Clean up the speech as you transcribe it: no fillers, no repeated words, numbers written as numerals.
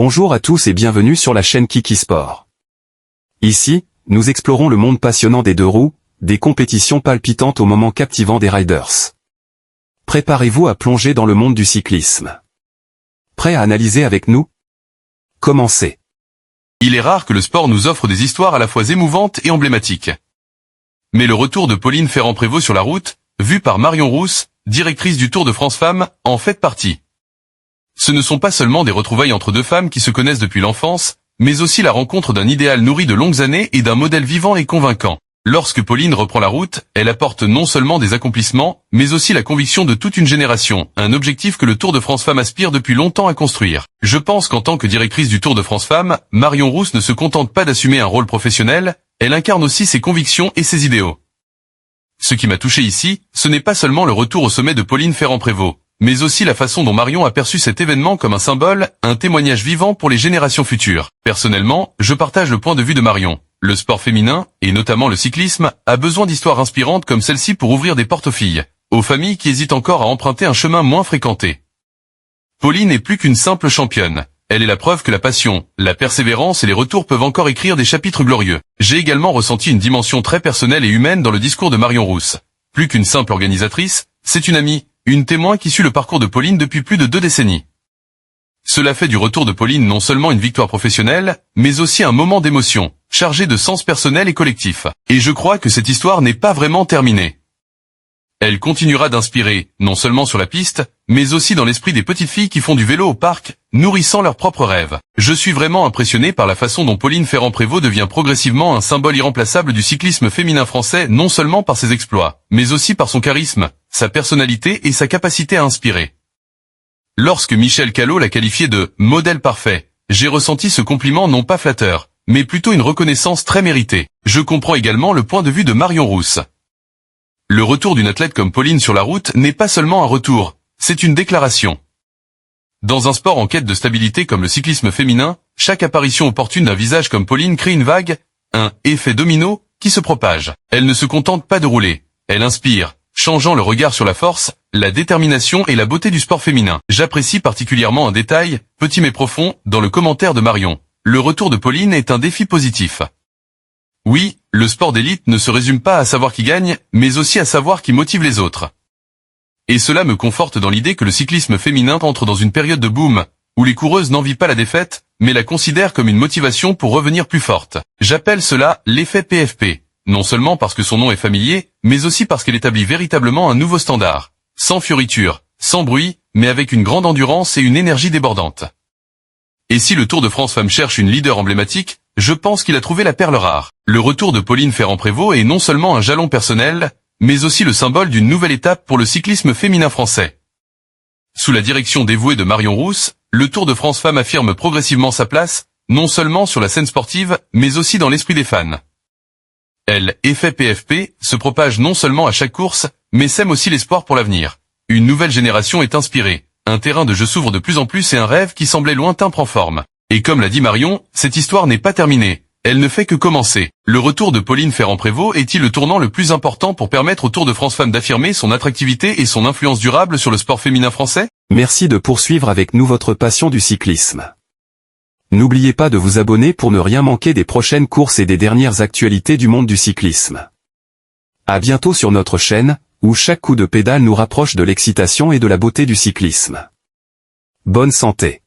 Bonjour à tous et bienvenue sur la chaîne Kiki Sport. Ici, nous explorons le monde passionnant des deux roues, des compétitions palpitantes aux moments captivants des riders. Préparez-vous à plonger dans le monde du cyclisme. Prêt à analyser avec nous? Commencez. Il est rare que le sport nous offre des histoires à la fois émouvantes et emblématiques. Mais le retour de Pauline Ferrand-Prévot sur la route, vu par Marion Rousse, directrice du Tour de France Femmes, en fait partie. Ce ne sont pas seulement des retrouvailles entre deux femmes qui se connaissent depuis l'enfance, mais aussi la rencontre d'un idéal nourri de longues années et d'un modèle vivant et convaincant. Lorsque Pauline reprend la route, elle apporte non seulement des accomplissements, mais aussi la conviction de toute une génération, un objectif que le Tour de France Femmes aspire depuis longtemps à construire. Je pense qu'en tant que directrice du Tour de France Femmes, Marion Rousse ne se contente pas d'assumer un rôle professionnel, elle incarne aussi ses convictions et ses idéaux. Ce qui m'a touché ici, ce n'est pas seulement le retour au sommet de Pauline Ferrand-Prévot, mais aussi la façon dont Marion a perçu cet événement comme un symbole, un témoignage vivant pour les générations futures. Personnellement, je partage le point de vue de Marion. Le sport féminin, et notamment le cyclisme, a besoin d'histoires inspirantes comme celle-ci pour ouvrir des portes aux filles, aux familles qui hésitent encore à emprunter un chemin moins fréquenté. Pauline n'est plus qu'une simple championne. Elle est la preuve que la passion, la persévérance et les retours peuvent encore écrire des chapitres glorieux. J'ai également ressenti une dimension très personnelle et humaine dans le discours de Marion Rousse. Plus qu'une simple organisatrice, c'est une amie, une témoin qui suit le parcours de Pauline depuis plus de 2 décennies. Cela fait du retour de Pauline non seulement une victoire professionnelle, mais aussi un moment d'émotion, chargé de sens personnel et collectif. Et je crois que cette histoire n'est pas vraiment terminée. Elle continuera d'inspirer, non seulement sur la piste, mais aussi dans l'esprit des petites filles qui font du vélo au parc, nourrissant leurs propres rêves. Je suis vraiment impressionné par la façon dont Pauline Ferrand-Prévot devient progressivement un symbole irremplaçable du cyclisme féminin français, non seulement par ses exploits, mais aussi par son charisme, sa personnalité et sa capacité à inspirer. Lorsque Michel Callot l'a qualifié de « modèle parfait », j'ai ressenti ce compliment non pas flatteur, mais plutôt une reconnaissance très méritée. Je comprends également le point de vue de Marion Rousse. Le retour d'une athlète comme Pauline sur la route n'est pas seulement un retour, c'est une déclaration. Dans un sport en quête de stabilité comme le cyclisme féminin, chaque apparition opportune d'un visage comme Pauline crée une vague, un « effet domino » qui se propage. Elle ne se contente pas de rouler, elle inspire, changeant le regard sur la force, la détermination et la beauté du sport féminin. J'apprécie particulièrement un détail, petit mais profond, dans le commentaire de Marion. Le retour de Pauline est un défi positif. Oui, le sport d'élite ne se résume pas à savoir qui gagne, mais aussi à savoir qui motive les autres. Et cela me conforte dans l'idée que le cyclisme féminin entre dans une période de boom, où les coureuses n'envient pas la défaite, mais la considèrent comme une motivation pour revenir plus forte. J'appelle cela l'effet PFP, non seulement parce que son nom est familier, mais aussi parce qu'elle établit véritablement un nouveau standard. Sans fioritures, sans bruit, mais avec une grande endurance et une énergie débordante. Et si le Tour de France Femmes cherche une leader emblématique, je pense qu'il a trouvé la perle rare. Le retour de Pauline Ferrand-Prévot est non seulement un jalon personnel, mais aussi le symbole d'une nouvelle étape pour le cyclisme féminin français. Sous la direction dévouée de Marion Rousse, le Tour de France Femmes affirme progressivement sa place, non seulement sur la scène sportive, mais aussi dans l'esprit des fans. L'effet PFP se propage non seulement à chaque course, mais sème aussi l'espoir pour l'avenir. Une nouvelle génération est inspirée, un terrain de jeu s'ouvre de plus en plus et un rêve qui semblait lointain prend forme. Et comme l'a dit Marion, cette histoire n'est pas terminée, elle ne fait que commencer. Le retour de Pauline Ferrand-Prévot est-il le tournant le plus important pour permettre au Tour de France Femmes d'affirmer son attractivité et son influence durable sur le sport féminin français? Merci de poursuivre avec nous votre passion du cyclisme. N'oubliez pas de vous abonner pour ne rien manquer des prochaines courses et des dernières actualités du monde du cyclisme. À bientôt sur notre chaîne, où chaque coup de pédale nous rapproche de l'excitation et de la beauté du cyclisme. Bonne santé.